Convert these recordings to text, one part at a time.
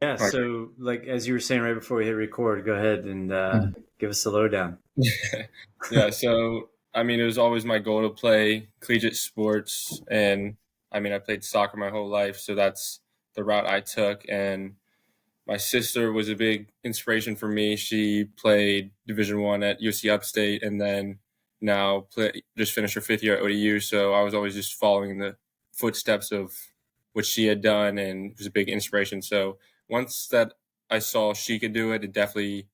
Yeah, Like, so like as you were saying right before we hit record, go ahead and give us the lowdown. yeah, so I mean, it was always my goal to play collegiate sports, and I mean, I played soccer my whole life, so that's the route I took. And my sister was a big inspiration for me. She played Division One at UC Upstate, and then just finished her 5th year at ODU. So I was always just following the footsteps of what she had done, and it was a big inspiration. So once that I saw she could do it, it definitely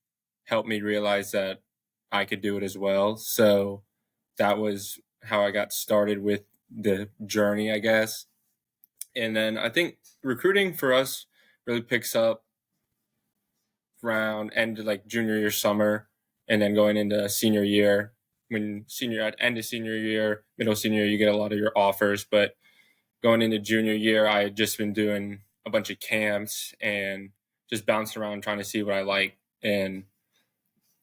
helped me realize that I could do it as well. So that was how I got started with the journey, I guess. And then I think recruiting for us really picks up around end of like junior year, summer, and then going into senior year. When senior at end of senior year, middle senior, you get a lot of your offers. But going into junior year, I had just been doing a bunch of camps and just bouncing around trying to see what I like. And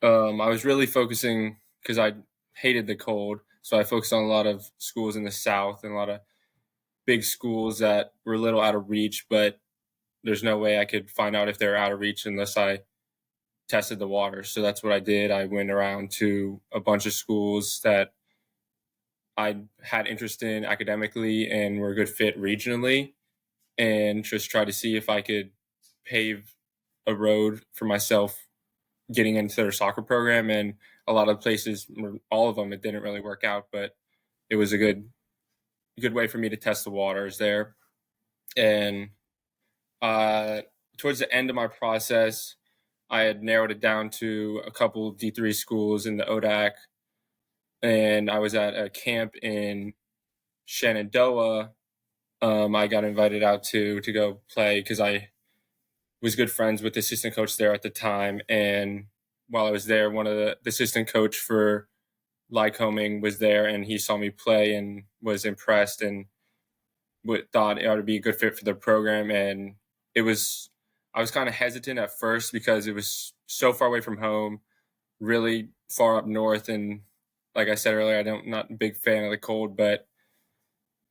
I was really focusing because I hated the cold, so I focused on a lot of schools in the South and a lot of big schools that were a little out of reach. But there's no way I could find out if they're out of reach unless I tested the water. So that's what I did. I went around to a bunch of schools that I had interest in academically and were a good fit regionally, and just tried to see if I could pave a road for myself getting into their soccer program. And a lot of places, all of them, it didn't really work out, but it was a good way for me to test the waters there. And uh, towards the end of my process, I had narrowed it down to a couple D3 schools in the ODAC, and I was at a camp in Shenandoah. I got invited out to go play because I was good friends with the assistant coach there at the time. And while I was there, one of the assistant coach for Lycoming was there, and he saw me play and was impressed and thought it ought to be a good fit for the program. And it was, I was kind of hesitant at first because it was so far away from home, really far up north. And like I said earlier, not a big fan of the cold, but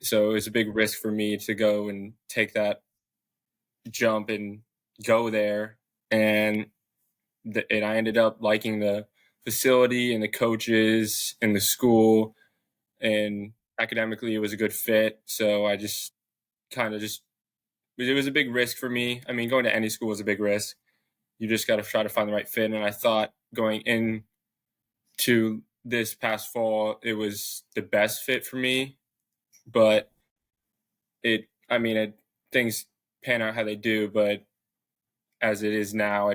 so it was a big risk for me to go and take that jump and go there. And and I ended up liking the facility and the coaches and the school, and academically it was a good fit. So I just kind of just it was a big risk for me. I mean, going to any school is a big risk. You just got to try to find the right fit. And I thought going into this past fall, it was the best fit for me. But I mean, things pan out how they do. But as it is now,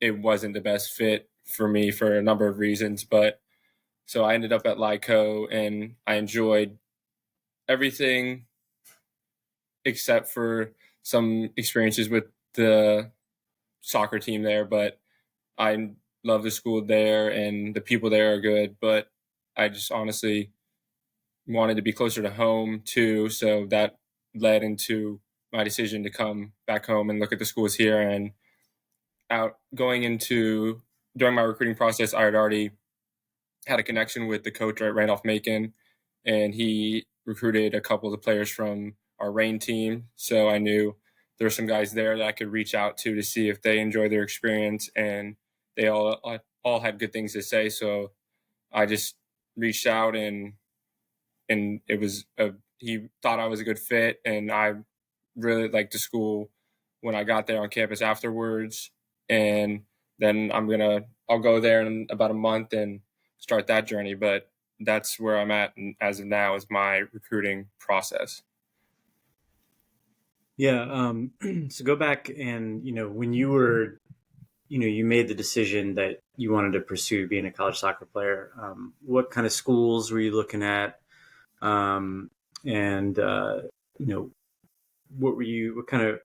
it wasn't the best fit for me for a number of reasons. But so I ended up at Lyco, and I enjoyed everything except for some experiences with the soccer team there. But I love the school there, and the people there are good. But I just honestly wanted to be closer to home too. So that led into my decision to come back home and look at the schools here. And out going into during my recruiting process, I had already had a connection with the coach at Randolph-Macon, and he recruited a couple of the players from our Rain team. So I knew there were some guys there that I could reach out to see if they enjoyed their experience, and they all had good things to say. So I just reached out, and he thought I was a good fit, and I really liked the school when I got there on campus afterwards. And then I'll go there in about a month and start that journey. But that's where I'm at as of now is my recruiting process. Yeah, so go back and when you were you made the decision that you wanted to pursue being a college soccer player. What kind of schools were you looking at? And you know, what kind of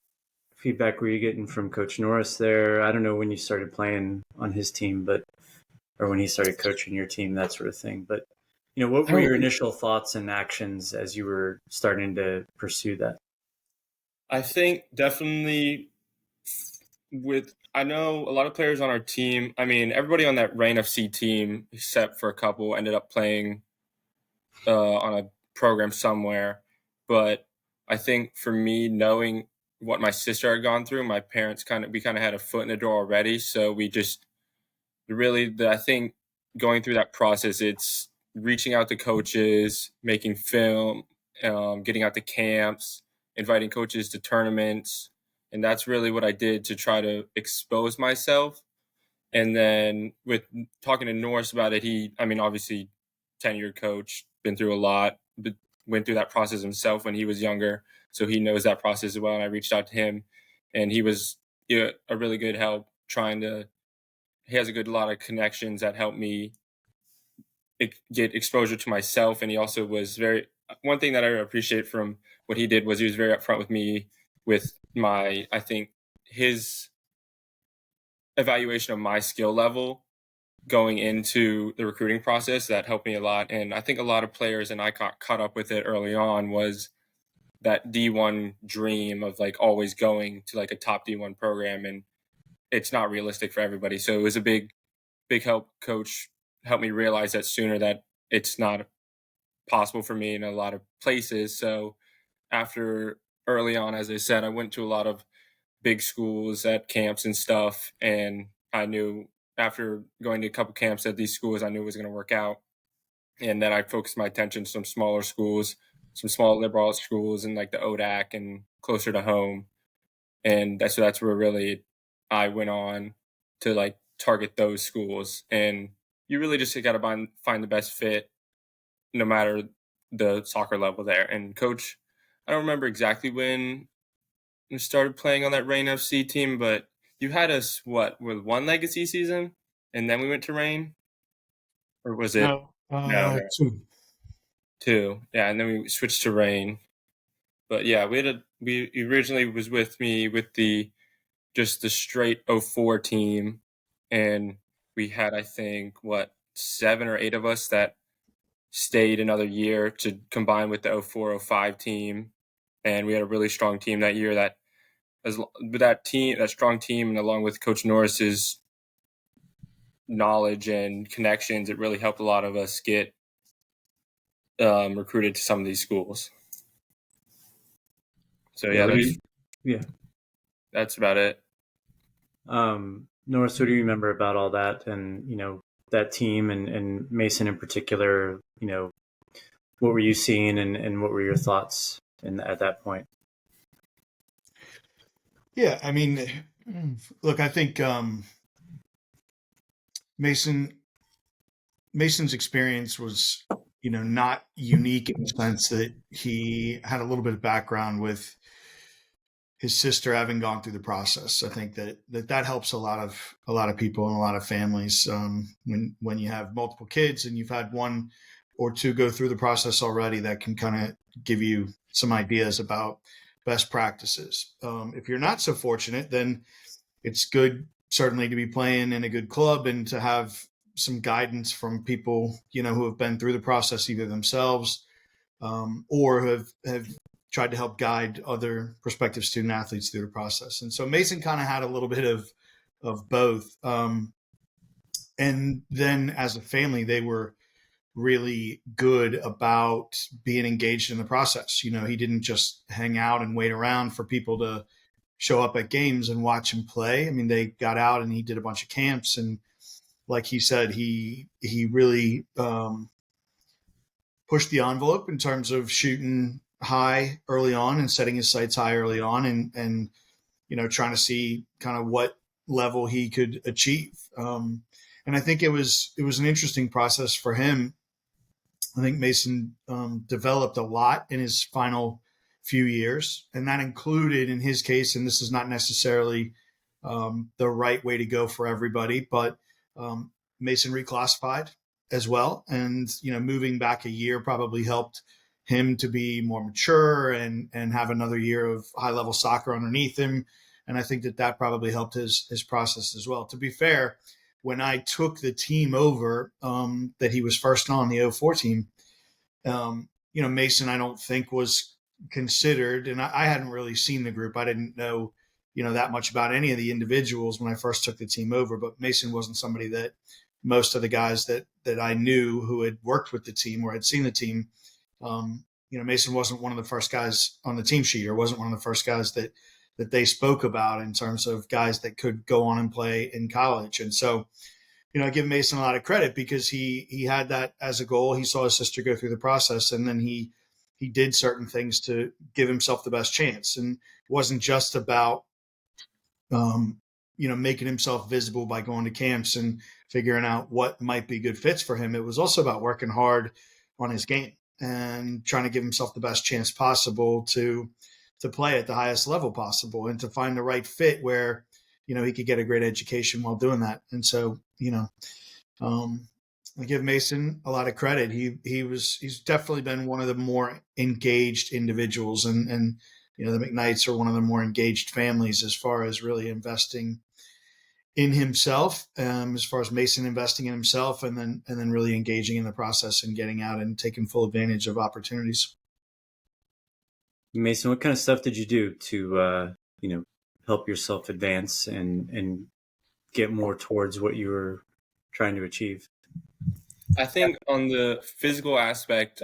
feedback were you getting from Coach Norris there? I don't know when you started playing on his team, but or when he started coaching your team, that sort of thing. But what I were your don't. initial thoughts and actions as you were starting to pursue that? I think definitely I know a lot of players on our team. I mean, everybody on that Rain FC team, except for a couple, ended up playing on a program somewhere. But I think for me, knowing what my sister had gone through. My parents we kind of had a foot in the door already. So we just really, I think going through that process, it's reaching out to coaches, making film, getting out to camps, inviting coaches to tournaments. And that's really what I did to try to expose myself. And then with talking to Norris about it, obviously tenured coach, been through a lot, but went through that process himself when he was younger. So he knows that process as well. And I reached out to him, and he was a really good help he has a lot of connections that helped me get exposure to myself. And he also was one thing that I appreciate from what he did was he was very upfront with me with I think his evaluation of my skill level going into the recruiting process. That helped me a lot. And I think a lot of players, and I got caught up with it early on, was that D1 dream of like always going to like a top D1 program. And it's not realistic for everybody. So it was a big help. Coach helped me realize that sooner, that it's not possible for me in a lot of places. So after early on, as I said, I went to a lot of big schools at camps and stuff. And I knew after going to a couple camps at these schools, I knew it was going to work out. And then I focused my attention to some smaller schools, some small liberal arts schools and like the ODAC and closer to home. And that's where really I went on to like target those schools. And you really just got to find the best fit no matter the soccer level there. And coach, I don't remember exactly when we started playing on that Rain FC team, but you had us with one legacy season and then we went to Rain, or was it? No. Two. Yeah. And then we switched to Rain, but yeah, we originally was with me with just the straight 04 team. And we had, I think, 7 or 8 of us that stayed another year to combine with the 04-05 team. And we had a really strong team that year that strong team, and along with Coach Norris's knowledge and connections, it really helped a lot of us get recruited to some of these schools. So that's about it. Norris, what do you remember about all that, and that team and Mason in particular? What were you seeing, and what were your thoughts at that point? Yeah, I mean, look, I think Mason's experience was, not unique in the sense that he had a little bit of background with his sister having gone through the process. I think that helps a lot of people and a lot of families when you have multiple kids and you've had one or two go through the process already. That can kind of give you some ideas about best practices. If you're not so fortunate, then it's good certainly to be playing in a good club and to have some guidance from people, who have been through the process either themselves or have tried to help guide other prospective student athletes through the process. And so Mason kind of had a little bit of both. And then as a family, they were really good about being engaged in the process. He didn't just hang out and wait around for people to show up at games and watch him play. I mean, they got out and he did a bunch of camps. And like he said, he really pushed the envelope in terms of shooting high early on and setting his sights high early on and trying to see kind of what level he could achieve. And I think it was an interesting process for him. I think Mason developed a lot in his final few years, and that included, in his case, and this is not necessarily the right way to go for everybody, but Mason reclassified as well. And, moving back a year probably helped him to be more mature and have another year of high level soccer underneath him. And I think that probably helped his process as well. To be fair, when I took the team over that he was first on, the 04 team, Mason, I don't think was considered, and I hadn't really seen the group. I didn't know, that much about any of the individuals when I first took the team over, but Mason wasn't somebody that most of the guys that I knew who had worked with the team or had seen the team, Mason wasn't one of the first guys on the team sheet, or wasn't one of the first guys that that they spoke about in terms of guys that could go on and play in college. And so, I give Mason a lot of credit because he had that as a goal. He saw his sister go through the process, and then he did certain things to give himself the best chance. And it wasn't just about, making himself visible by going to camps and figuring out what might be good fits for him. It was also about working hard on his game and trying to give himself the best chance possible to play at the highest level possible and to find the right fit where, he could get a great education while doing that. And so, I give Mason a lot of credit. He's definitely been one of the more engaged individuals, and the McKnights are one of the more engaged families as far as really investing in himself, as far as Mason investing in himself, and then really engaging in the process and getting out and taking full advantage of opportunities. Mason, what kind of stuff did you do to help yourself advance and get more towards what you were trying to achieve? I think on the physical aspect,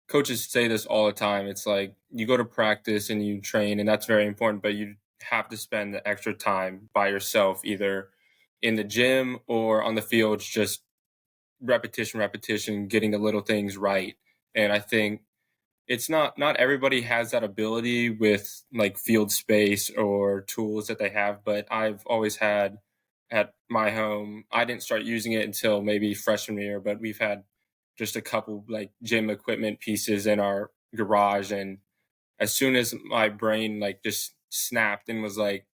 coaches say this all the time. It's like you go to practice and you train, and that's very important, but you have to spend the extra time by yourself, either in the gym or on the field, just repetition, getting the little things right. And I think it's not everybody has that ability with like field space or tools that they have, but I've always had at my home. I didn't start using it until maybe freshman year, but we've had just a couple like gym equipment pieces in our garage. And as soon as my brain like just snapped and was like,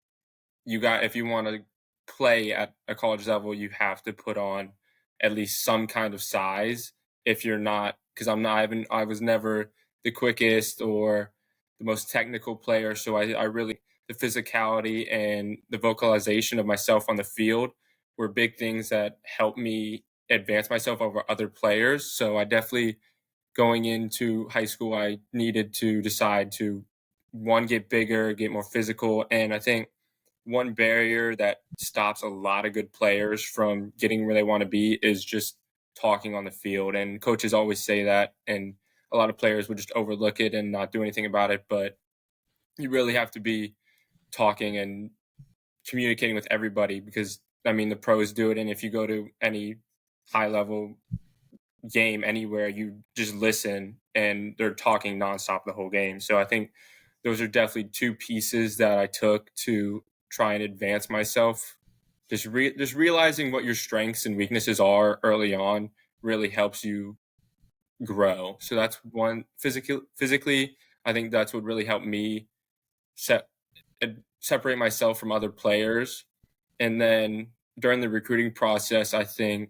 if you want to play at a college level, you have to put on at least some kind of size. If you're not, because I was never the quickest or the most technical player. So I really, the physicality and the vocalization of myself on the field were big things that helped me advance myself over other players. So I definitely, going into high school, I needed to decide to, one, get bigger, get more physical. And I think one barrier that stops a lot of good players from getting where they want to be is just talking on the field. And coaches always say that, and a lot of players would just overlook it and not do anything about it. But you really have to be talking and communicating with everybody, because the pros do it. And if you go to any high level game anywhere, you just listen and they're talking nonstop the whole game. So I think those are definitely two pieces that I took to try and advance myself. Just realizing what your strengths and weaknesses are early on really helps you grow. So that's one. Physically, I think that's what really helped me separate myself from other players. And then during the recruiting process, I think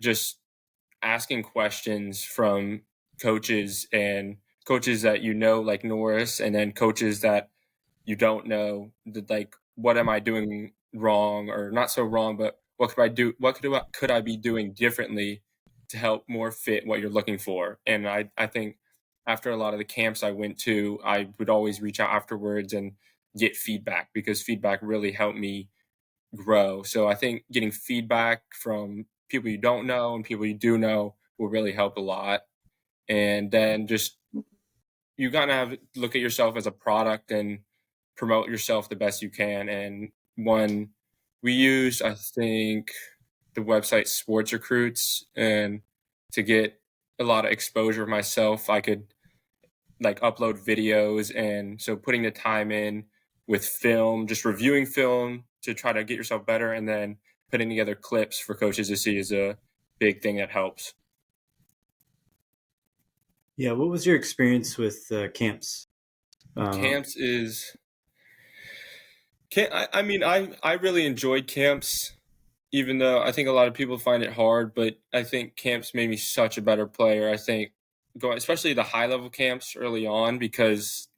just asking questions from coaches, and coaches that like Norris, and then coaches that you don't know, that like, what am I doing wrong, or not so wrong, but what could I do? What could I be doing differently to help more fit what you're looking for? And I think after a lot of the camps I went to, I would always reach out afterwards and get feedback, because feedback really helped me grow. So I think getting feedback from people you don't know and people you do know will really help a lot. And then just, you gotta have look at yourself as a product and promote yourself the best you can. And one, we use, I think, the website Sports Recruits, and to get a lot of exposure myself, I could like upload videos. And so putting the time in with film, just reviewing film to try to get yourself better, and then putting together clips for coaches to see is a big thing that helps. Yeah, what was your experience with camps? Camps is, I really enjoyed camps, even though I think a lot of people find it hard. But I think camps made me such a better player. I think especially the high level camps early on, because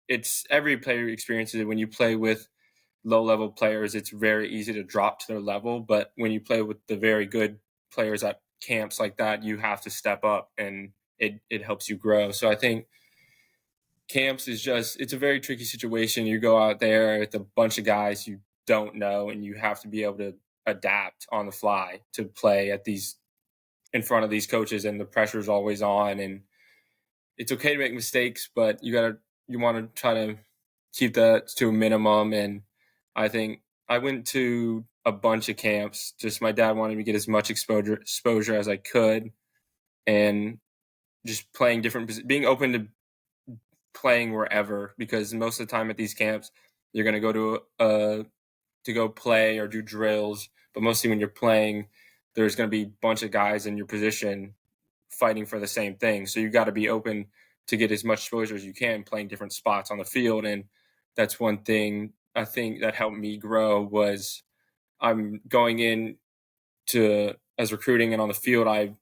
it's every player experiences it. When you play with low level players, it's very easy to drop to their level. But when you play with the very good players at camps like that, you have to step up, and it helps you grow. So I think camps is it's a very tricky situation. You go out there with a bunch of guys you don't know, and you have to be able to adapt on the fly to play in front of these coaches, and the pressure is always on. And it's okay to make mistakes, but you want to try to keep that to a minimum. And I think I went to a bunch of camps. Just my dad wanted me to get as much exposure as I could, and just playing being open to playing wherever, because most of the time at these camps, you're going to go to go play or do drills. But mostly when you're playing, there's going to be a bunch of guys in your position fighting for the same thing. So you've got to be open to get as much exposure as you can playing different spots on the field. And that's one thing I think that helped me grow was I'm going in to as recruiting, and on the field, I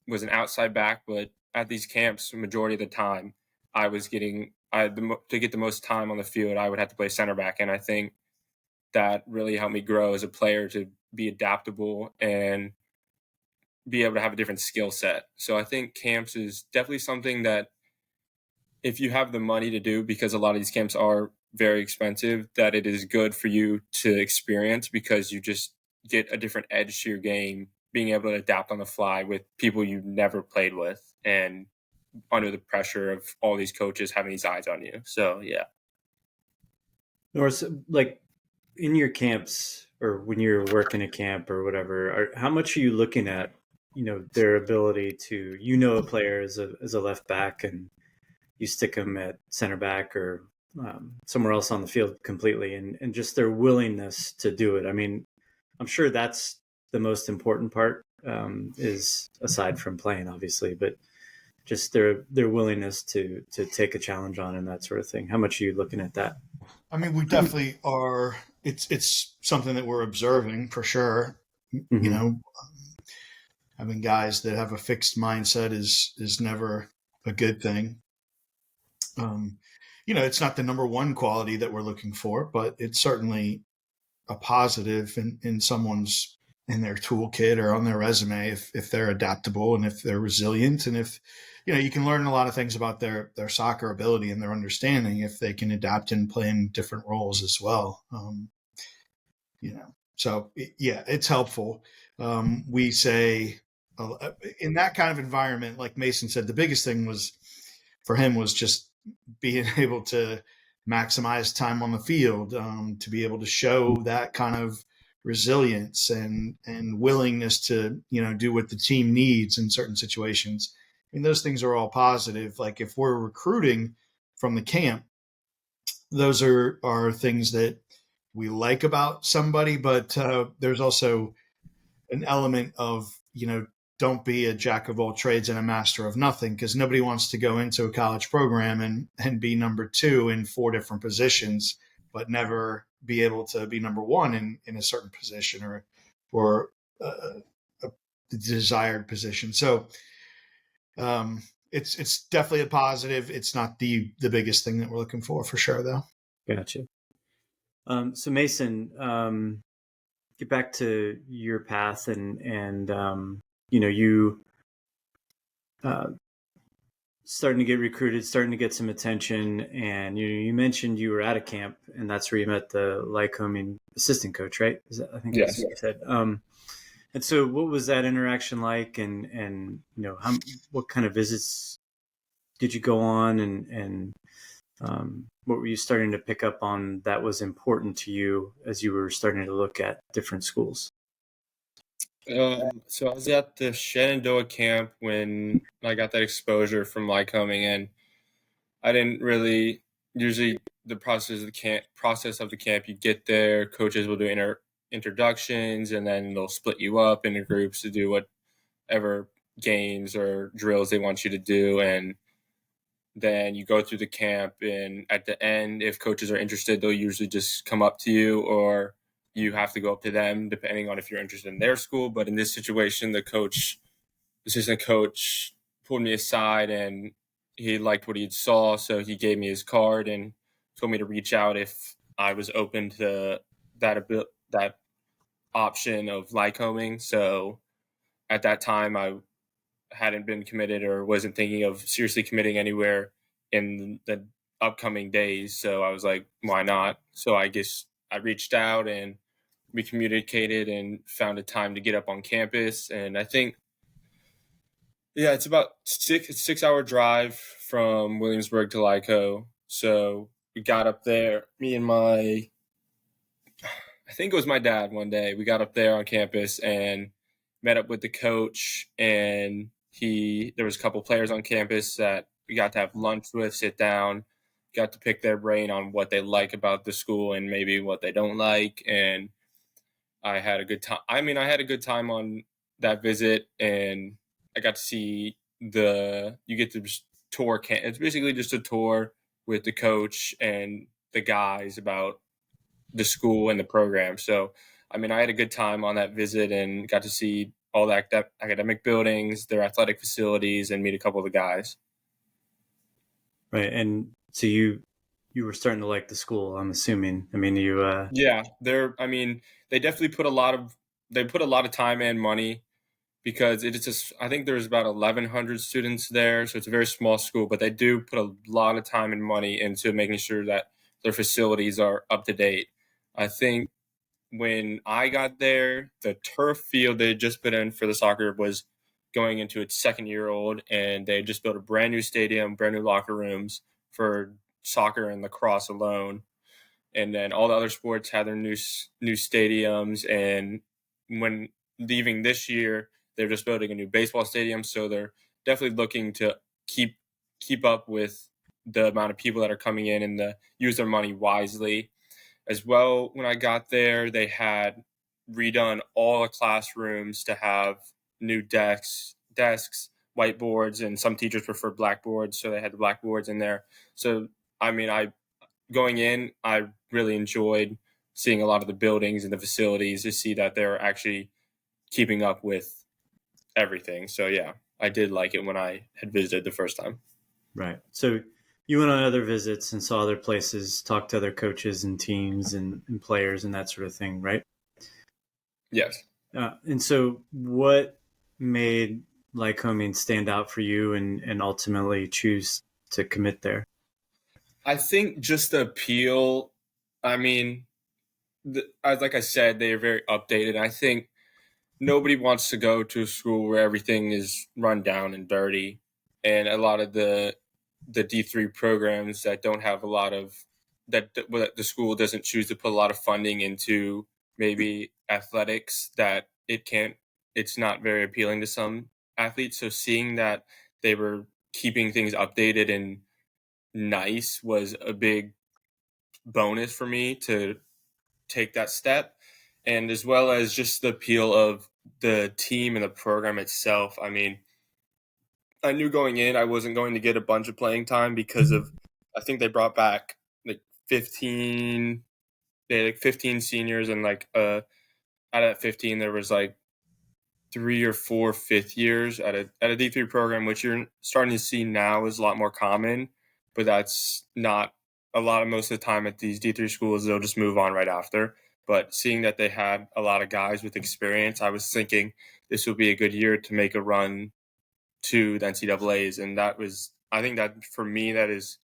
was an outside back, but at these camps, majority of the time, I was getting to get the most time on the field, I would have to play center back. And I think that really helped me grow as a player to be adaptable and be able to have a different skill set. So I think camps is definitely something that if you have the money to do, because a lot of these camps are very expensive, that it is good for you to experience, because you just get a different edge to your game, being able to adapt on the fly with people you've never played with and under the pressure of all these coaches having these eyes on you. So, yeah. Norris, like in your camps or when you're working a camp or whatever, how much are you looking at, their ability to, a player as a left back and you stick them at center back or somewhere else on the field completely, and just their willingness to do it. I mean, I'm sure that's the most important part, is aside from playing, obviously, but just their willingness to take a challenge on and that sort of thing. How much are you looking at that? I mean, we definitely are. It's something that we're observing for sure. Mm-hmm. Having guys that have a fixed mindset is never a good thing. It's not the number one quality that we're looking for, but it's certainly a positive in someone's in their toolkit or on their resume if they're adaptable and if they're resilient, and if you can learn a lot of things about their soccer ability and their understanding if they can adapt and play in different roles as well. So yeah, it's helpful. We say in that kind of environment, like Mason said, the biggest thing for him was just being able to maximize time on the field, to be able to show that kind of resilience and willingness to do what the team needs in certain situations. I mean, those things are all positive. Like if we're recruiting from the camp, those are things that we like about somebody, but there's also an element of don't be a jack of all trades and a master of nothing, because nobody wants to go into a college program and be number 2 in 4 different positions, but never be able to be number 1 in a certain position or a desired position. So it's definitely a positive. It's not the biggest thing that we're looking for sure, though. Gotcha. So Mason, get back to your path and you starting to get recruited, starting to get some attention, and you mentioned you were at a camp, and that's where you met the Lycoming assistant coach, right? I think that's what you said. And so, what was that interaction like? And what kind of visits did you go on, and what were you starting to pick up on that was important to you as you were starting to look at different schools? So I was at the Shenandoah camp when I got that exposure from Lycoming, and I didn't really usually the process of the camp. You get there, coaches will do introductions, and then they'll split you up into groups to do whatever games or drills they want you to do, and then you go through the camp. And at the end, if coaches are interested, they'll usually just come up to you, or you have to go up to them depending on if you're interested in their school. But in this situation, the assistant coach pulled me aside and he liked what he saw. So he gave me his card and told me to reach out if I was open to that option of Lycoming. So at that time, I hadn't been committed or wasn't thinking of seriously committing anywhere in the upcoming days. So I was like, why not? So I guess I reached out and we communicated and found a time to get up on campus. And I think, it's about 6-hour drive from Williamsburg to Lyco. So we got up there, me and I think it was my dad one day. We got up there on campus and met up with the coach, and there was a couple players on campus that we got to have lunch with, sit down, got to pick their brain on what they like about the school and maybe what they don't like. And I had a good time. I had a good time on that visit, and I got to see you get to just tour. It's basically just a tour with the coach and the guys about the school and the program. So, I had a good time on that visit and got to see all the academic buildings, their athletic facilities, and meet a couple of the guys. Right. And so you were starting to like the school, I'm assuming. Yeah, they definitely put a lot of time and money, because it is just, I think there's about 1,100 students there, so it's a very small school, but they do put a lot of time and money into making sure that their facilities are up to date. I think when I got there, the turf field they just put in for the soccer was going into its second year old, and they just built a brand new stadium, brand new locker rooms for soccer and lacrosse alone. And then all the other sports had their new stadiums. And when leaving this year, they're just building a new baseball stadium. So they're definitely looking to keep up with the amount of people that are coming in and use their money wisely. As well, when I got there, they had redone all the classrooms to have new desks, whiteboards, and some teachers prefer blackboards, so they had the blackboards in there. So, going in, I really enjoyed seeing a lot of the buildings and the facilities to see that they're actually keeping up with everything. So, yeah, I did like it when I had visited the first time. Right. So you went on other visits and saw other places, talked to other coaches and teams and players and that sort of thing, right? Yes. And so what made Lycoming stand out for you and ultimately choose to commit there? I think just the appeal. Like I said, they are very updated. I think nobody wants to go to a school where everything is run down and dirty, and a lot of the D3 programs that don't have a lot of that the school doesn't choose to put a lot of funding into maybe athletics, that it's not very appealing to some athletes. So seeing that they were keeping things updated and nice was a big bonus for me to take that step. And as well as just the appeal of the team and the program itself. I knew going in I wasn't going to get a bunch of playing time because of, I think they brought back like 15, they had like 15 seniors, and out of that 15 there was like 3 or 4 fifth years at a D3 program, which you're starting to see now is a lot more common, but that's not a lot of most of the time at these D3 schools. They'll just move on right after. But seeing that they had a lot of guys with experience, I was thinking this would be a good year to make a run to the NCAAs. And I think that for me, that is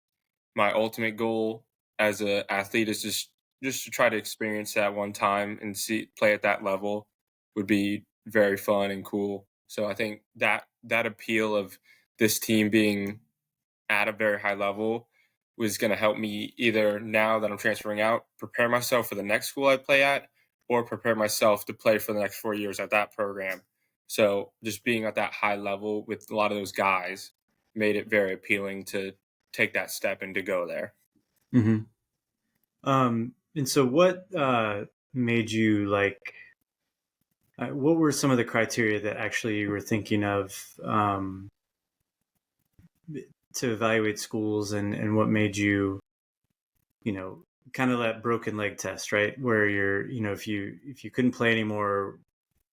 my ultimate goal as an athlete, is just to try to experience that one time and play at that level would be very fun and cool. So I think that appeal of this team being at a very high level was going to help me, either now that I'm transferring out, prepare myself for the next school I play at, or prepare myself to play for the next 4 years at that program. So just being at that high level with a lot of those guys made it very appealing to take that step and to go there. Mm-hmm. And so what made you what were some of the criteria that actually you were thinking of to evaluate schools, and what made you, kind of that broken leg test, right? Where you're, if you couldn't play anymore,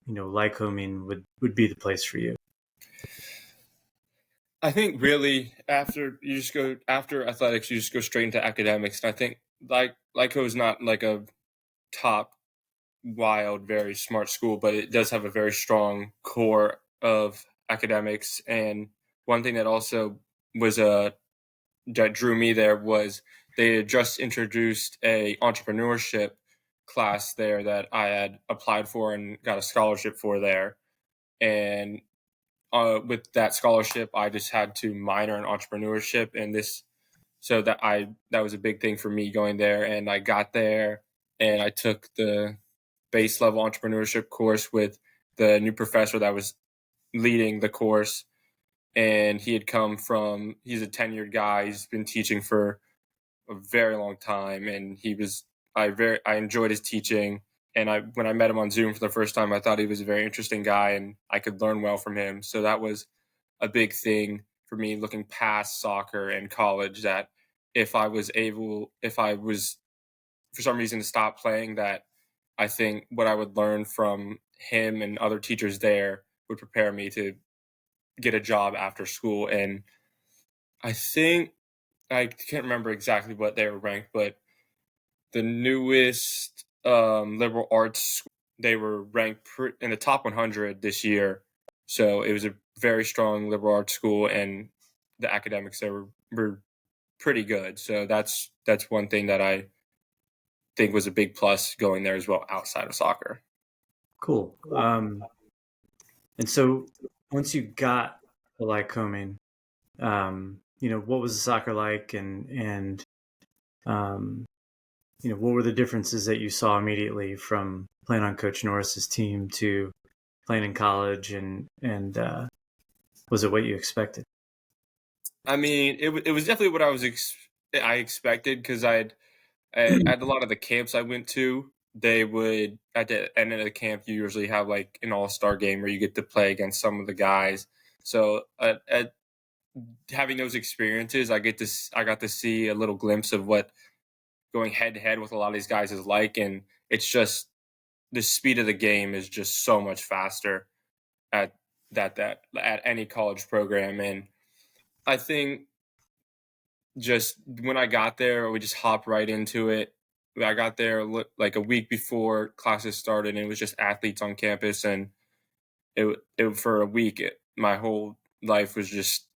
Lycoming would be the place for you. I think really after athletics, you just go straight into academics. And I think Lyco is not like a top wild, very smart school, but it does have a very strong core of academics. And one thing that also was that drew me there was they had just introduced a entrepreneurship class there that I had applied for and got a scholarship for there. And with that scholarship, I just had to minor in entrepreneurship, and this So that was a big thing for me going there. And I got there and I took the base level entrepreneurship course with the new professor that was leading the course. And he's a tenured guy. He's been teaching for a very long time. And I enjoyed his teaching. And when I met him on Zoom for the first time, I thought he was a very interesting guy and I could learn well from him. So that was a big thing for me looking past soccer and college, that if I was for some reason to stop playing, that I think what I would learn from him and other teachers there would prepare me to get a job after school. And I think, I can't remember exactly what they were ranked, but the newest liberal arts, they were ranked in the top 100 this year. So it was a very strong liberal arts school, and the academics there were pretty good. So that's one thing that I think was a big plus going there as well, outside of soccer. Cool. And so once you got to Lycoming, what was the soccer like, and what were the differences that you saw immediately from playing on Coach Norris's team to playing in college, and was it what you expected? I mean, it was definitely what I expected, because I at a lot of the camps I went to, they would, at the end of the camp, you usually have like an all-star game where you get to play against some of the guys. So at having those experiences, I got to see a little glimpse of what going head to head with a lot of these guys is like, and it's just the speed of the game is just so much faster at at any college program. And I think just when I got there, we just hopped right into it. I got there like a week before classes started, and it was just athletes on campus. And it for a week, my whole life was just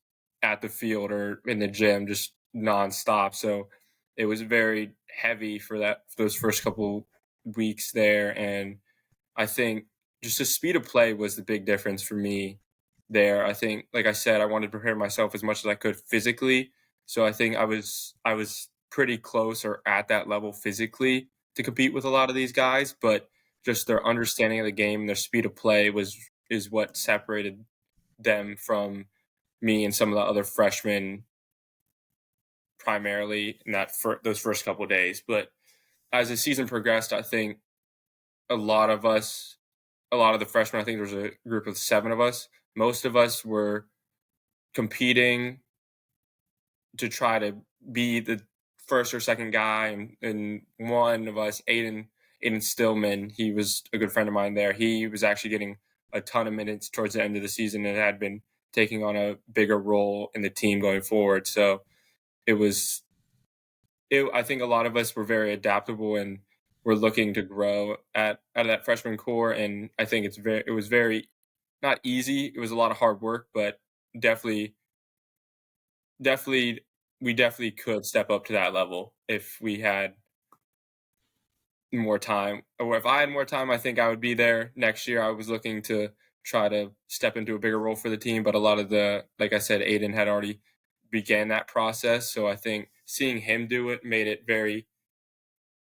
at the field or in the gym, just nonstop. So it was very heavy for those first couple weeks there. And I think just the speed of play was the big difference for me there. I think, like I said, I wanted to prepare myself as much as I could physically. So I think I was pretty close or at that level physically to compete with a lot of these guys, but just their understanding of the game and their speed of play is what separated them from me and some of the other freshmen, primarily in those first couple of days. But as the season progressed, I think a lot of the freshmen, I think there was a group of 7 of us. Most of us were competing to try to be the first or second guy. And one of us, Aiden Stillman, he was a good friend of mine there. He was actually getting a ton of minutes towards the end of the season and had been taking on a bigger role in the team going forward. So I think a lot of us were very adaptable and were looking to grow out of that freshman core. And I think it was very not easy. It was a lot of hard work, but definitely we definitely could step up to that level if we had more time. Or if I had more time, I think I would be there next year. I was looking to try to step into a bigger role for the team, but a lot of like I said, Aiden had already began that process. So I think seeing him do it made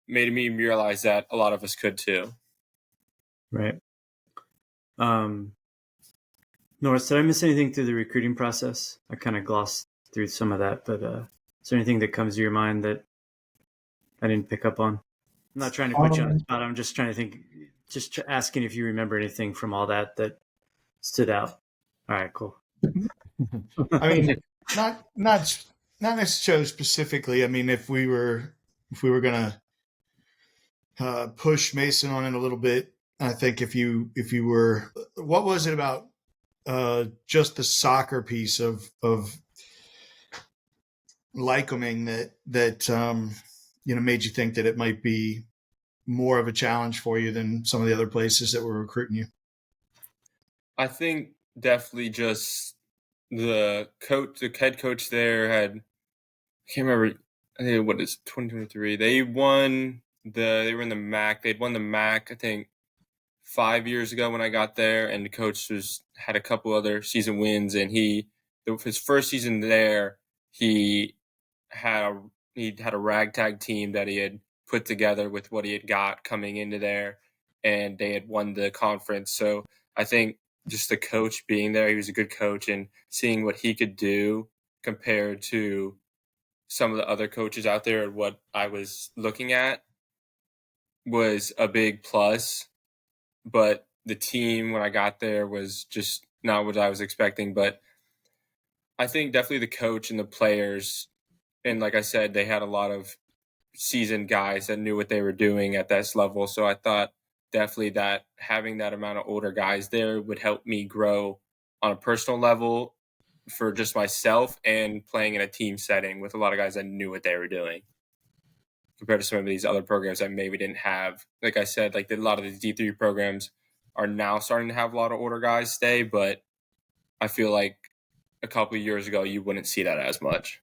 me realize that a lot of us could too. Right. Norris, did I miss anything through the recruiting process? I kind of glossed through some of that, but is there anything that comes to your mind that I didn't pick up on? I'm not trying to put you on the spot. I'm just trying to think, asking if you remember anything from all that stood out. All right, cool. I mean, not necessarily specifically. I mean, if we were going to push Mason on it a little bit, I think if you were, what was it about just the soccer piece of Lycoming that made you think that it might be more of a challenge for you than some of the other places that were recruiting you? I think definitely just the head coach there I can't remember, I think what is 2023. They were in the MAC. They'd won the MAC, I think, 5 years ago when I got there, and the coach had a couple other season wins, and his first season there, he he had a ragtag team that he had put together with what he had got coming into there, and they had won the conference. So I think just the coach being there, he was a good coach, and seeing what he could do compared to some of the other coaches out there and what I was looking at was a big plus. But the team when I got there was just not what I was expecting. But I think definitely the coach and the players, and like I said, they had a lot of seasoned guys that knew what they were doing at this level. So I thought definitely that having that amount of older guys there would help me grow on a personal level for just myself and playing in a team setting with a lot of guys that knew what they were doing compared to some of these other programs that maybe didn't have. Like I said, like a lot of the D3 programs are now starting to have a lot of older guys stay, but I feel like a couple of years ago you wouldn't see that as much.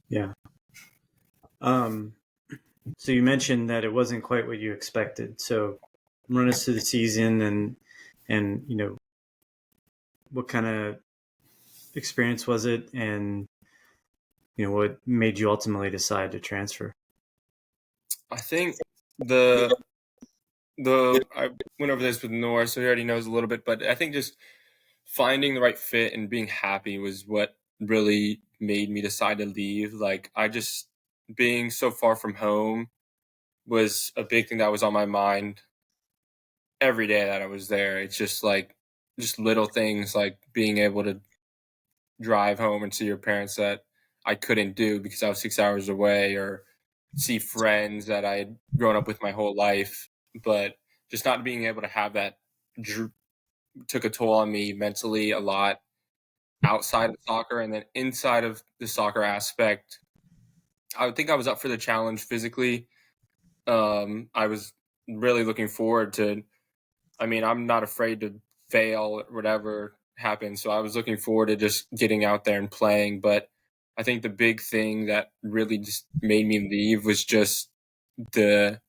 Yeah. So you mentioned that it wasn't quite what you expected. So run us through the season and you know, what kind of experience was it, and you know, what made you ultimately decide to transfer? I think I went over this with Norris, so he already knows a little bit, but I think just finding the right fit and being happy was what really made me decide to leave. Like I just being so far from home was a big thing that was on my mind every day that I was there. It's just like just little things like being able to drive home and see your parents that I couldn't do because I was 6 hours away, or see friends that I had grown up with my whole life. But just not being able to have that took a toll on me mentally a lot outside of soccer. And then inside of the soccer aspect, I think I was up for the challenge physically. I was really looking forward to, I mean, I'm not afraid to fail or whatever happens. So I was looking forward to just getting out there and playing. But I think the big thing that really just made me leave was just the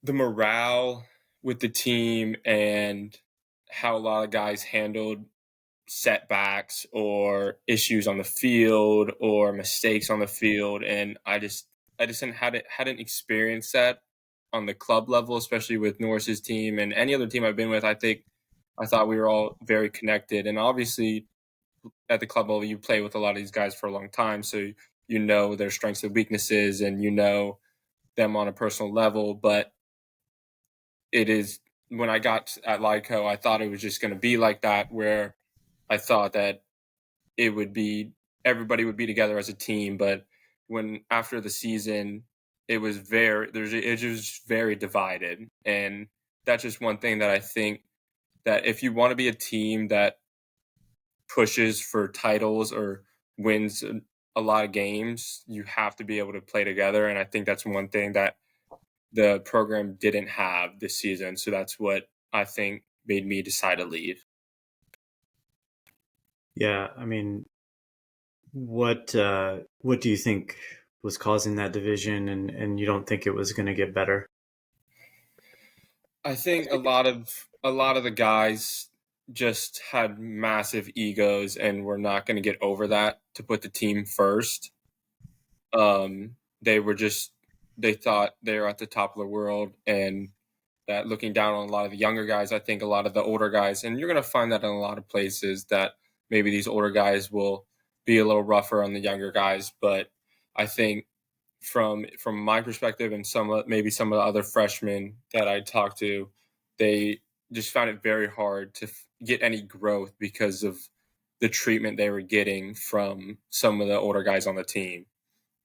morale with the team and how a lot of guys handled setbacks or issues on the field or mistakes on the field. And I just hadn't experienced that on the club level, especially with Norris's team and any other team I've been with. I thought we were all very connected. And obviously at the club level, you play with a lot of these guys for a long time. So you know their strengths and weaknesses and you know them on a personal level. But it is, when I got at Lyco, I thought it was just going to be like that, where I thought that it would be, everybody would be together as a team. But when after the season, it was very divided. And that's just one thing that I think that if you want to be a team that pushes for titles or wins a lot of games, you have to be able to play together. And I think that's one thing that the program didn't have this season. So that's what I think made me decide to leave. Yeah, I mean, what do you think was causing that division, and you don't think it was going to get better? I think a lot of the guys just had massive egos and were not going to get over that to put the team first. They thought they were at the top of the world, and that looking down on a lot of the younger guys. I think a lot of the older guys, and you're going to find that in a lot of places, that maybe these older guys will be a little rougher on the younger guys. But I think from my perspective and maybe some of the other freshmen that I talked to, they just found it very hard to get any growth because of the treatment they were getting from some of the older guys on the team.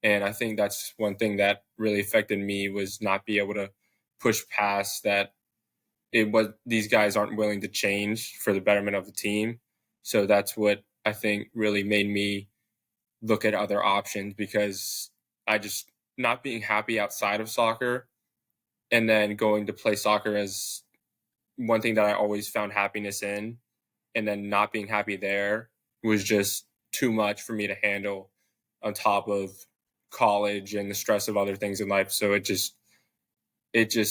And I think that's one thing that really affected me, was not be able to push past that. It was, these guys aren't willing to change for the betterment of the team. So that's what I think really made me look at other options, because I just, not being happy outside of soccer and then going to play soccer as one thing that I always found happiness in, and then not being happy there was just too much for me to handle on top of college and the stress of other things in life. So it just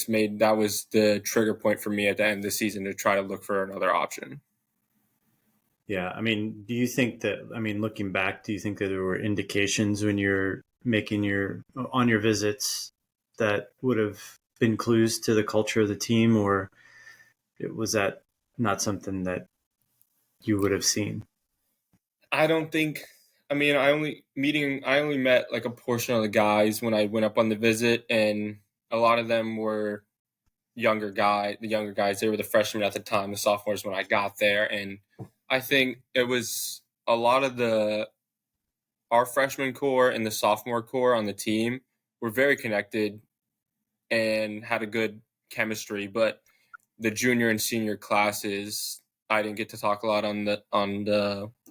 made, that was the trigger point for me at the end of the season to try to look for another option. Yeah. I mean, do you think that, I mean, looking back, do you think that there were indications when you're making on your visits that would have been clues to the culture of the team, or was that not something that you would have seen? I don't think. I mean, I only met like a portion of the guys when I went up on the visit, and a lot of them were the younger guys. They were the freshmen at the time, the sophomores when I got there, and I think it was a lot of our freshman core and the sophomore core on the team were very connected and had a good chemistry, but the junior and senior classes, I didn't get to talk a lot on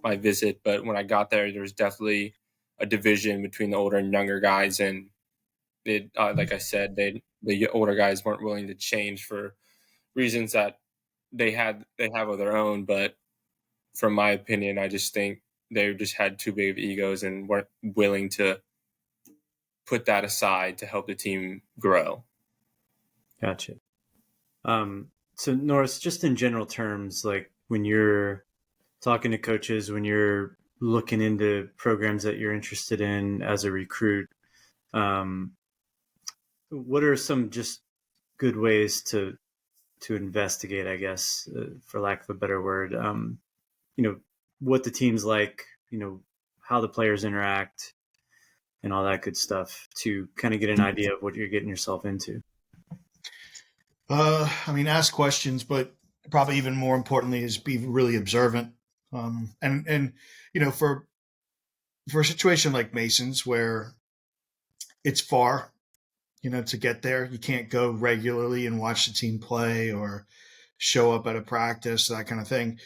my visit, but when I got there was definitely a division between the older and younger guys, and like I said, the older guys weren't willing to change for reasons that they have of their own. But from my opinion, I just think they just had too big of egos and weren't willing to put that aside to help the team grow. Gotcha. So Norris, just in general terms, like when you're talking to coaches, when you're looking into programs that you're interested in as a recruit, what are some just good ways to investigate, I guess, for lack of a better word, what the team's like, how the players interact and all that good stuff to kind of get an idea of what you're getting yourself into? I mean, ask questions, but probably even more importantly is be really observant. And for a situation like Mason's where it's far, to get there, you can't go regularly and watch the team play or show up at a practice, that kind of thing.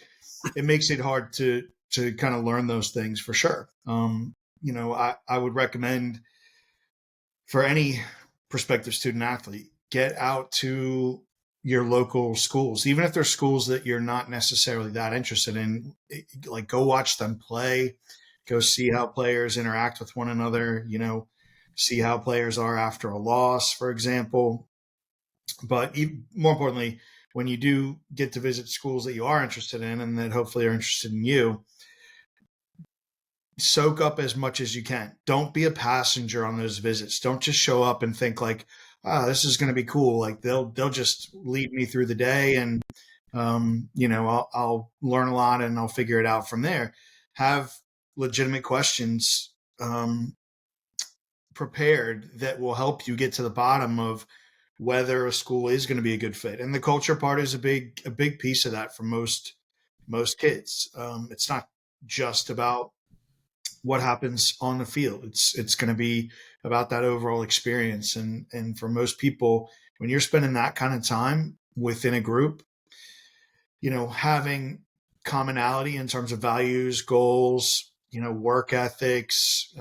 It makes it hard to kind of learn those things for sure. I would recommend for any prospective student athlete, get out to your local schools, even if they're schools that you're not necessarily that interested in. Like, go watch them play, go see how players interact with one another, see how players are after a loss, for example. But even more importantly, when you do get to visit schools that you are interested in and that hopefully are interested in you, soak up as much as you can. Don't be a passenger on those visits. Don't just show up and think like, this is going to be cool. Like they'll just lead me through the day and, I'll learn a lot and I'll figure it out from there. Have legitimate questions prepared that will help you get to the bottom of whether a school is going to be a good fit. And the culture part is a big piece of that for most kids. It's not just about what happens on the field. It's going to be about that overall experience. And for most people, when you're spending that kind of time within a group, having commonality in terms of values, goals, work ethics,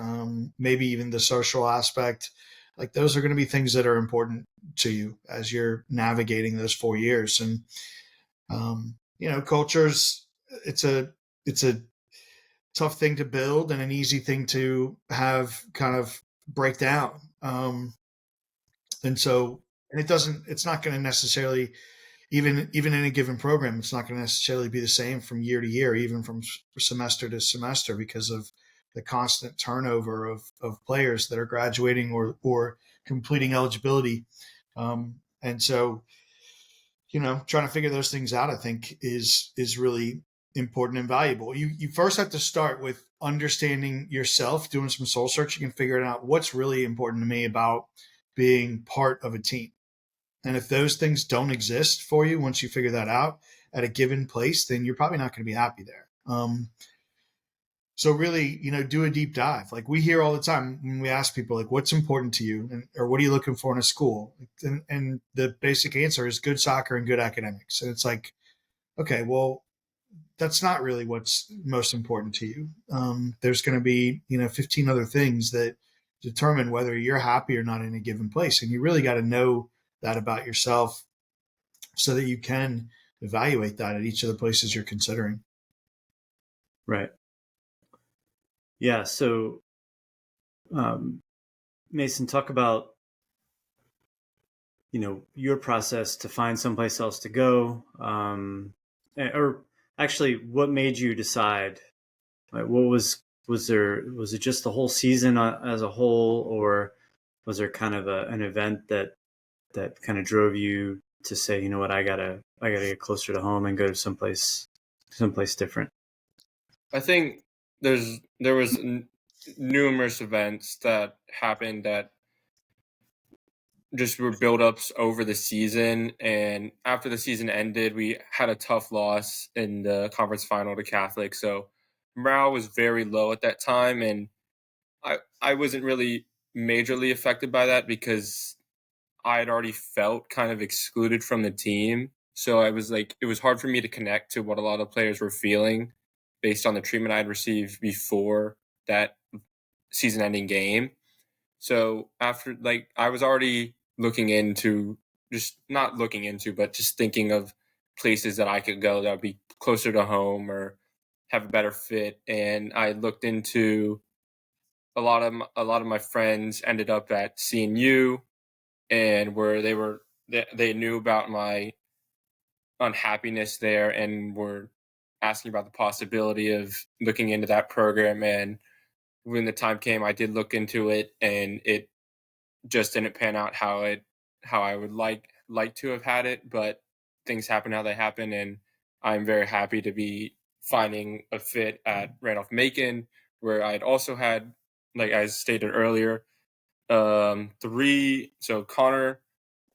maybe even the social aspect, like those are going to be things that are important to you as you're navigating those 4 years. And, cultures, it's a tough thing to build and an easy thing to have kind of break down. And it's not going to necessarily, even in a given program, it's not going to necessarily be the same from year to year, even from semester to semester, because of the constant turnover of players that are graduating or completing eligibility. And so, trying to figure those things out, I think is really important and valuable. You first have to start with understanding yourself, doing some soul searching and figuring out what's really important to me about being part of a team. And if those things don't exist for you, once you figure that out at a given place, then you're probably not going to be happy there. So really, do a deep dive. Like we hear all the time when we ask people, like, what's important to you, or what are you looking for in a school? And the basic answer is good soccer and good academics. And it's like, okay, well, that's not really what's most important to you. There's going to be, 15 other things that determine whether you're happy or not in a given place. And you really got to know that about yourself so that you can evaluate that at each of the places you're considering. Right. Yeah. So, Mason, talk about, your process to find someplace else to go, or actually, what made you decide? Like, what was it just the whole season as a whole, or was there kind of an event that kind of drove you to say, you know what, I gotta get closer to home and go to someplace different? I think there was numerous events that happened that just were build-ups over the season, and after the season ended, we had a tough loss in the conference final to Catholic, so morale was very low at that time, and I wasn't really majorly affected by that because I had already felt kind of excluded from the team. So I was like, it was hard for me to connect to what a lot of players were feeling based on the treatment I had received before that season ending game. So after, like, I was already looking into, just not looking into, but just thinking of places that I could go that would be closer to home or have a better fit. And I looked into a lot of my friends ended up at CNU, and where they knew about my unhappiness there and were asking about the possibility of looking into that program. And when the time came, I did look into it, and it just didn't pan out how I would like to have had it. But things happen how they happen, and I'm very happy to be finding a fit at Randolph-Macon, where I'd also had, like I stated earlier, three. So Connor,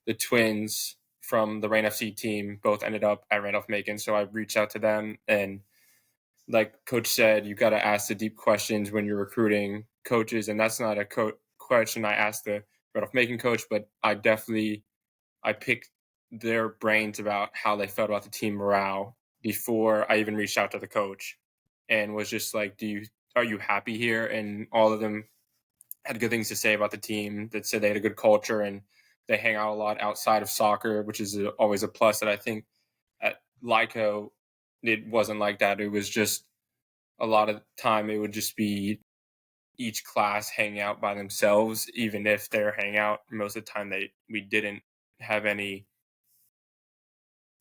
the twins from the Rain FC team, both ended up at Randolph-Macon. So I reached out to them, and like Coach said, you got to ask the deep questions when you're recruiting coaches, and that's not a question I asked the Randolph-Macon coach, but I picked their brains about how they felt about the team morale before I even reached out to the coach, and was just like, are you happy here? And all of them had good things to say about the team, that said they had a good culture and they hang out a lot outside of soccer, which is always a plus. That I think at Lyco, it wasn't like that. It was just a lot of the time it would just be each class hanging out by themselves, even if they're hanging out. Most of the time we didn't have any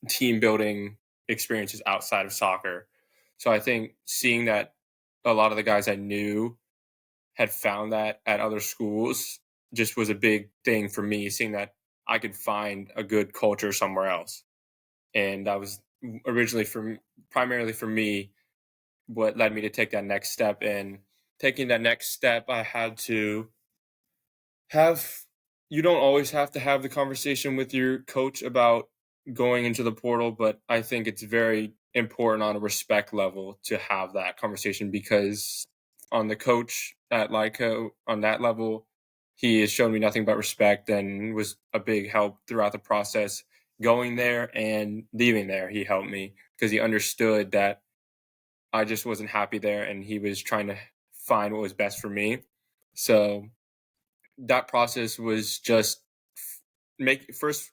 team building experiences outside of soccer. So I think seeing that a lot of the guys I knew had found that at other schools just was a big thing for me, seeing that I could find a good culture somewhere else. And that was originally primarily for me what led me to take that next step. And taking that next step, I had to have, you don't always have to have the conversation with your coach about going into the portal, but I think it's very important on a respect level to have that conversation, because on the coach at Lyco, on that level, he has shown me nothing but respect and was a big help throughout the process. Going there and leaving there, he helped me because he understood that I just wasn't happy there, and he was trying to find what was best for me. So that process was just making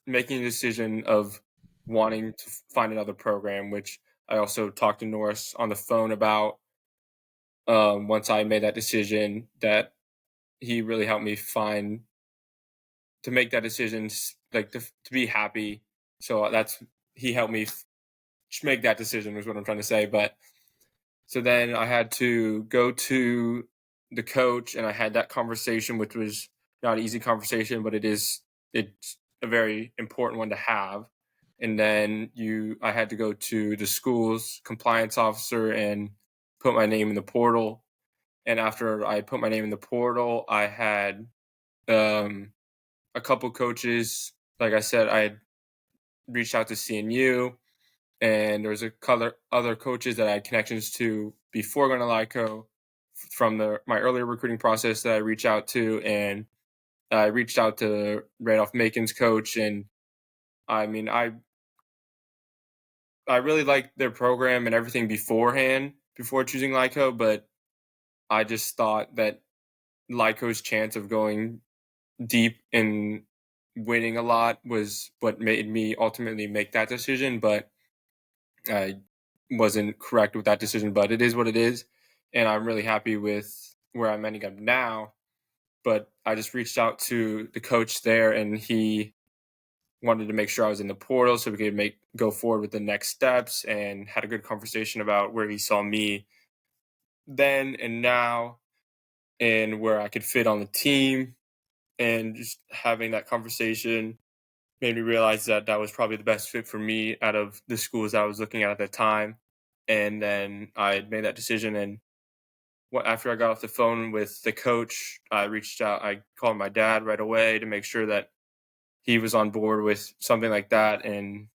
a decision of wanting to find another program, which I also talked to Norris on the phone about. Once I made that decision, that he really helped me to make that decision, like to be happy. So he helped me make that decision, is what I'm trying to say. But so then I had to go to the coach, and I had that conversation, which was not an easy conversation, but it's a very important one to have. And then I had to go to the school's compliance officer and put my name in the portal. And after I put my name in the portal, I had a couple coaches. Like I said, I had reached out to CNU, and there was a couple other coaches that I had connections to before going to Lyco from my earlier recruiting process that I reached out to. And I reached out to Randolph-Macon's coach, and I mean, I really liked their program and everything beforehand, before choosing Lyco, but I just thought that Lyco's chance of going deep and winning a lot was what made me ultimately make that decision. But I wasn't correct with that decision, but it is what it is. And I'm really happy with where I'm ending up now. But I just reached out to the coach there, and he wanted to make sure I was in the portal so we could go forward with the next steps, and had a good conversation about where he saw me then and now and where I could fit on the team. And just having that conversation made me realize that that was probably the best fit for me out of the schools I was looking at the time. And then I made that decision. And after I got off the phone with the coach, I called my dad right away to make sure that he was on board with something like that. And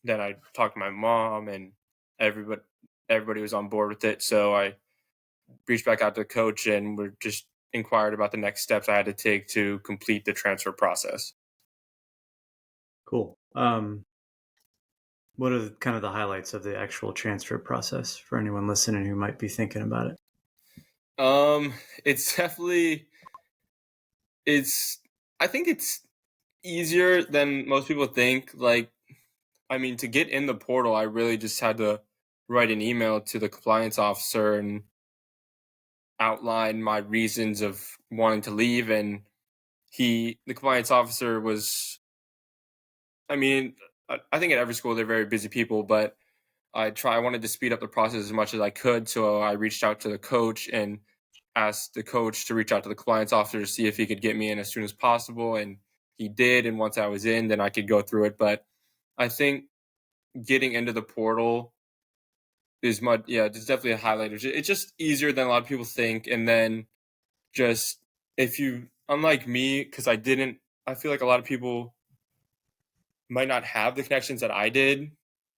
then I talked to my mom, and everybody was on board with it. So I reached back out to the coach, and we're just inquired about the next steps I had to take to complete the transfer process. Cool. What are kind of the highlights of the actual transfer process for anyone listening who might be thinking about it? It's definitely, I think it's easier than most people think. Like, I mean, to get in the portal, I really just had to write an email to the compliance officer and outline my reasons of wanting to leave. And the compliance officer was, I mean, I think at every school they're very busy people, but I wanted to speed up the process as much as I could. So I reached out to the coach and asked the coach to reach out to the compliance officer to see if he could get me in as soon as possible. And he did. And once I was in, then I could go through it. But I think getting into the portal is it's definitely a highlight. It's just easier than a lot of people think. And then just unlike me, because I feel like a lot of people might not have the connections that I did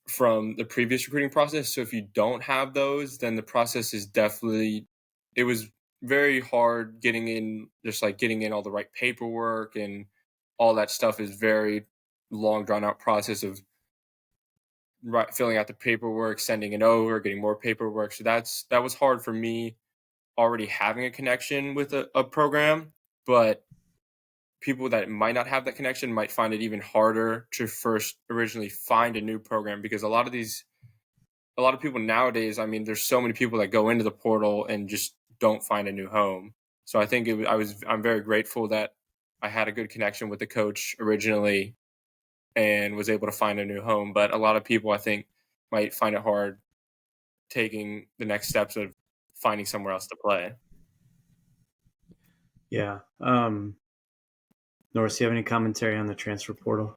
from the previous recruiting process. So if you don't have those, then the process is it was very hard getting in all the right paperwork, and all that stuff is very long drawn out process of filling out the paperwork, sending it over, getting more paperwork. So that was hard for me already having a connection with a program, but people that might not have that connection might find it even harder to first originally find a new program, because a lot of people nowadays, I mean, there's so many people that go into the portal and just don't find a new home. So I think I'm very grateful that I had a good connection with the coach originally and was able to find a new home. But a lot of people, I think, might find it hard taking the next steps of finding somewhere else to play. Yeah. Norris, do you have any commentary on the transfer portal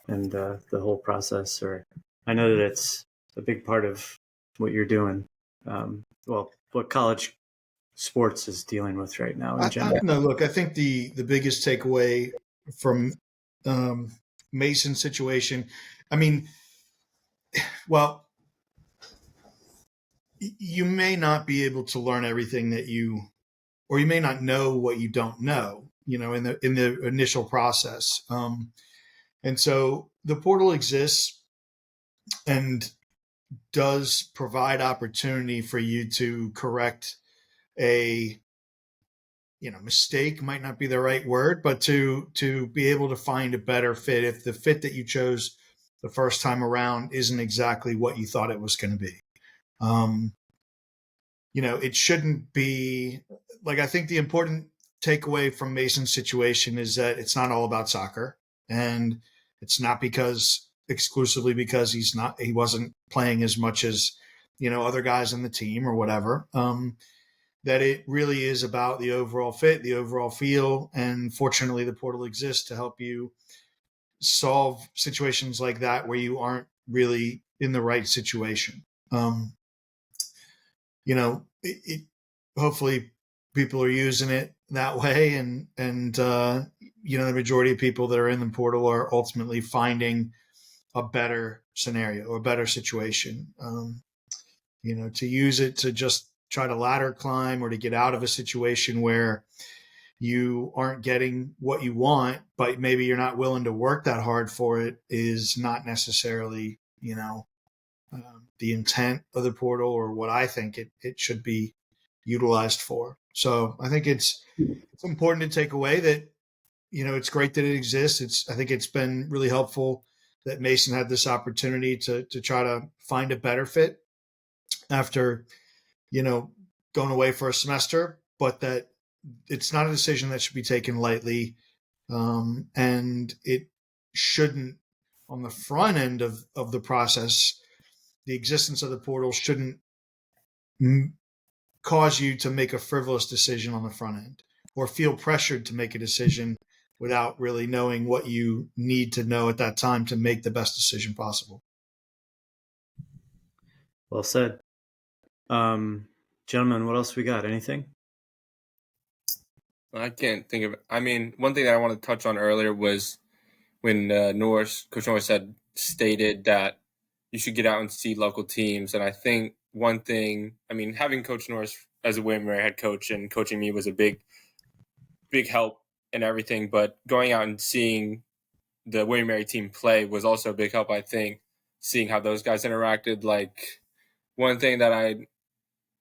and the whole process? Or I know that it's a big part of what you're doing. What college sports is dealing with right now in general. No, look, I think the biggest takeaway from Mason's situation, I mean, well, you may not be able to learn everything or you may not know what you don't know, in the initial process. And so the portal exists and does provide opportunity for you to correct a mistake might not be the right word, but to be able to find a better fit if the fit that you chose the first time around isn't exactly what you thought it was going to be. It shouldn't be like, I think the important takeaway from Mason's situation is that it's not all about soccer, and it's not exclusively because he wasn't playing as much as, other guys on the team or whatever. That it really is about the overall fit, the overall feel. And fortunately, the portal exists to help you solve situations like that where you aren't really in the right situation. Hopefully people are using it that way. And the majority of people that are in the portal are ultimately finding a better scenario or a better situation, to use it to just try to ladder climb or to get out of a situation where you aren't getting what you want, but maybe you're not willing to work that hard for it, is not necessarily, the intent of the portal or what I think it should be utilized for. So I think it's important to take away that, it's great that it exists. I think it's been really helpful that Mason had this opportunity to try to find a better fit after, going away for a semester, but that it's not a decision that should be taken lightly. And it shouldn't on the front end of the process, the existence of the portal shouldn't cause you to make a frivolous decision on the front end or feel pressured to make a decision without really knowing what you need to know at that time to make the best decision possible. Well said. Gentlemen, what else we got? Anything? I can't think of it. I mean, one thing that I wanted to touch on earlier was when Coach Norris had stated that you should get out and see local teams. And I think one thing, I mean, having Coach Norris as a William & Mary head coach and coaching me was a big help and everything. But going out and seeing the William & Mary team play was also a big help, I think, seeing how those guys interacted. Like, one thing that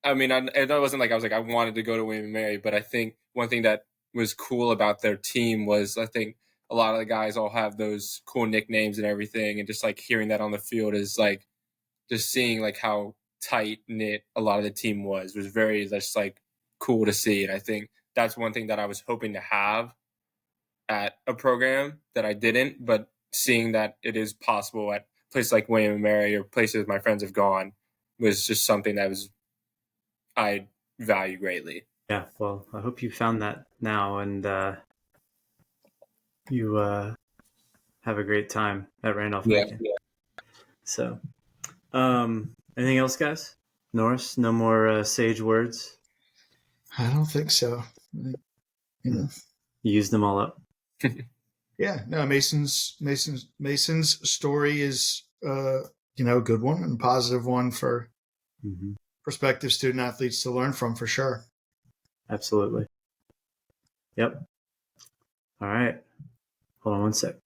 it wasn't like I was like, I wanted to go to William & Mary, but I think one thing that was cool about their team was, I think a lot of the guys all have those cool nicknames and everything. And just like hearing that on the field is like, just seeing like how tight knit a lot of the team was very just like cool to see. And I think that's one thing that I was hoping to have at a program that I didn't, but seeing that it is possible at places like William & Mary or places my friends have gone was just something that I value greatly. Yeah, well, I hope you found that now, and you have a great time at Randolph-Macon. Yeah. So, anything else, guys? Norris, no more sage words? I don't think so. You used them all up. Yeah, no, Mason's story is a good one and a positive one for prospective student athletes to learn from, for sure. Absolutely. Yep. All right. Hold on one sec.